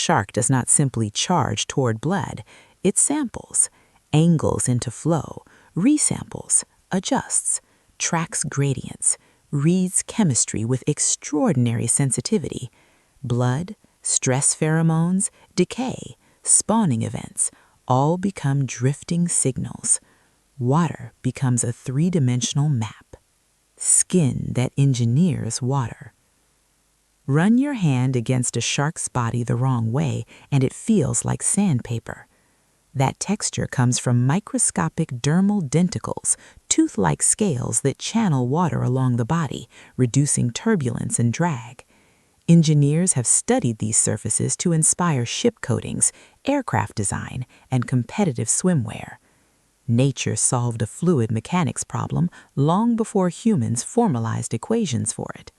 shark does not simply charge toward blood, it samples, angles into flow, resamples, adjusts, tracks gradients, reads chemistry with extraordinary sensitivity. Blood, stress pheromones, decay, spawning events all become drifting signals. Water becomes a three-dimensional map. Skin that engineers water. Run your hand against a shark's body the wrong way and it feels like sandpaper. That texture comes from microscopic dermal denticles, tooth-like scales that channel water along the body, reducing turbulence and drag. Engineers have studied these surfaces to inspire ship coatings, aircraft design, and competitive swimwear. Nature solved a fluid mechanics problem long before humans formalized equations for it.